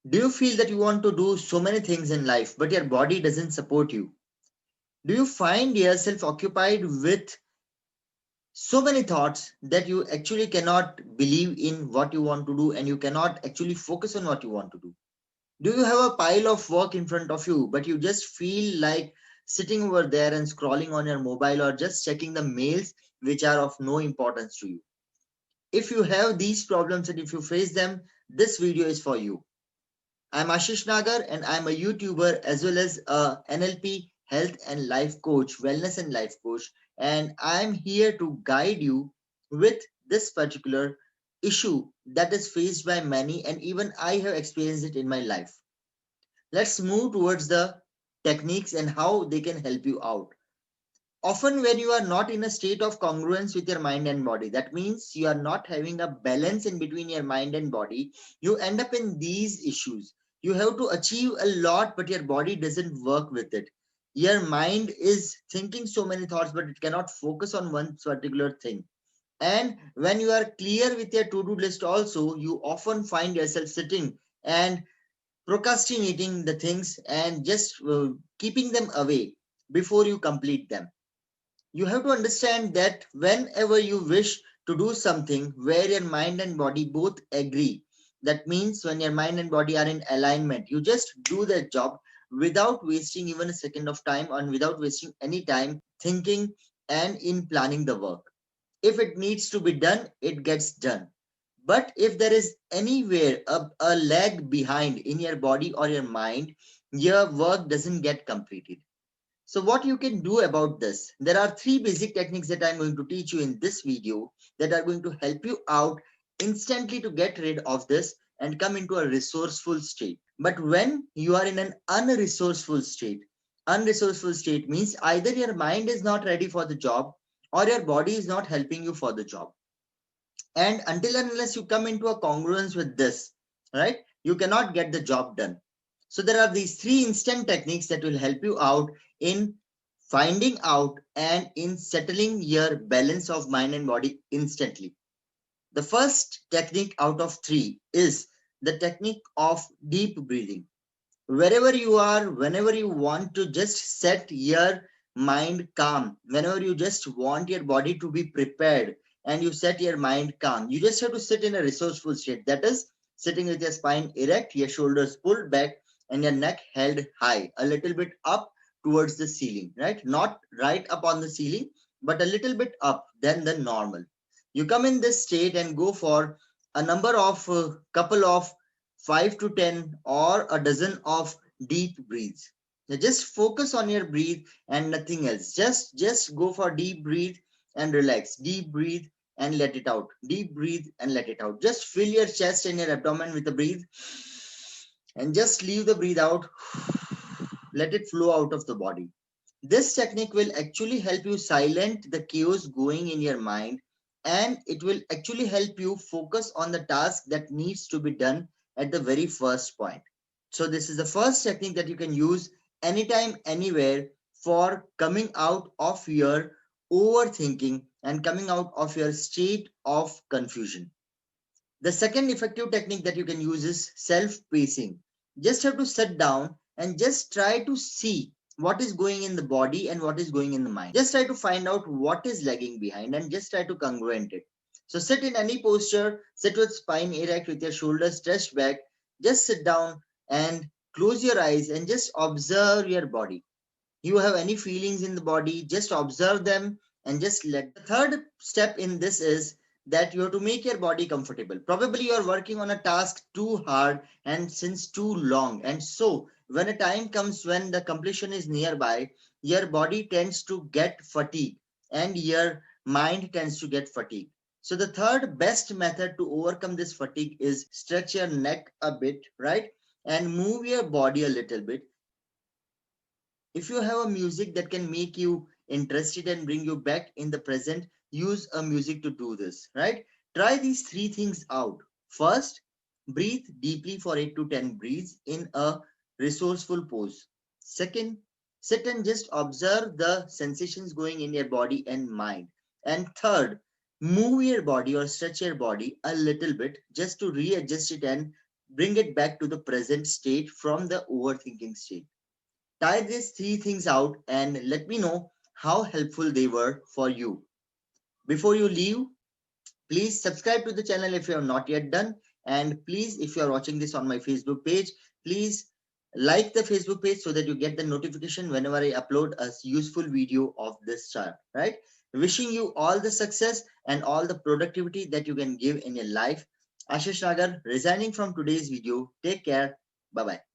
Do you feel that you want to do so many things in life, but your body doesn't support you? Do you find yourself occupied with so many thoughts that you actually cannot believe in what you want to do and you cannot actually focus on what you want to do? Do you have a pile of work in front of you, but you just feel like sitting over there and scrolling on your mobile or just checking the mails which are of no importance to you? If you have these problems and if you face them, this video is for you. I'm Ashish Nagar and I'm a YouTuber as well as a NLP health and life coach, wellness and life coach. And I'm here to guide you with this particular issue that is faced by many, and even I have experienced it in my life. Let's move towards the techniques and how they can help you out. Often, when you are not in a state of congruence with your mind and body, that means you are not having a balance in between your mind and body, you end up in these issues. You have to achieve a lot, but your body doesn't work with it. Your mind is thinking so many thoughts, but it cannot focus on one particular thing. And when you are clear with your to do list, also, you often find yourself sitting and procrastinating the things and just keeping them away before you complete them. You have to understand that whenever you wish to do something where your mind and body both agree, that means when your mind and body are in alignment, you just do that job without wasting even a second of time and without wasting any time thinking and in planning the work. If it needs to be done, it gets done. But if there is anywhere a lag behind in your body or your mind, your work doesn't get completed. So what you can do about this, there are three basic techniques that I'm going to teach you in this video that are going to help you out instantly to get rid of this and come into a resourceful state. But when you are in an unresourceful state means either your mind is not ready for the job or your body is not helping you for the job. And until and unless you come into a congruence with this, right, you cannot get the job done. So there are these three instant techniques that will help you out in finding out and in settling your balance of mind and body instantly. The first technique out of three is the technique of deep breathing. Wherever you are, whenever you want to just set your mind calm, whenever you just want your body to be prepared and you set your mind calm, you just have to sit in a resourceful state. That is sitting with your spine erect, your shoulders pulled back, and your neck held high, a little bit up towards the ceiling, right? Not right up on the ceiling, but a little bit up than the normal. You come in this state and go for a number of couple of 5 to 10 or a dozen of deep breaths. Now just focus on your breathe and nothing else. Just go for deep breathe and relax. Deep breathe and let it out. Deep breathe and let it out. Just fill your chest and your abdomen with the breathe and just leave the breathe out. Let it flow out of the body. This technique will actually help you silence the chaos going in your mind, and it will actually help you focus on the task that needs to be done at the very first point. So this is the first technique that you can use anytime, anywhere for coming out of your overthinking and coming out of your state of confusion. The second effective technique that you can use is self-pacing. Just have to sit down and just try to see what is going in the body and what is going in the mind. Just try to find out what is lagging behind and just try to congruent it. So sit in any posture, sit with spine erect with your shoulders stretched back. Just sit down and close your eyes and just observe your body. You have any feelings in the body, just observe them and just let. The third step in this is that you have to make your body comfortable. Probably you are working on a task too hard and since too long, and so when a time comes when the completion is nearby, your body tends to get fatigued and your mind tends to get fatigued. So the third best method to overcome this fatigue is stretch your neck a bit, right, and move your body a little bit. If you have a music that can make you interested and bring you back in the present, use a music to do this, right? Try these three things out. First, breathe deeply for 8 to 10 breaths in a resourceful pose. Second, sit and just observe the sensations going in your body and mind. And third, move your body or stretch your body a little bit just to readjust it and bring it back to the present state from the overthinking state. Try these three things out and let me know how helpful they were for you. Before you leave, please subscribe to the channel if you have not yet done. And please, if you are watching this on my Facebook page, please like the Facebook page so that you get the notification whenever I upload a useful video of this chart, right? Wishing you all the success and all the productivity that you can give in your life. Ashish Nagar resigning from today's video. Take care. Bye-bye.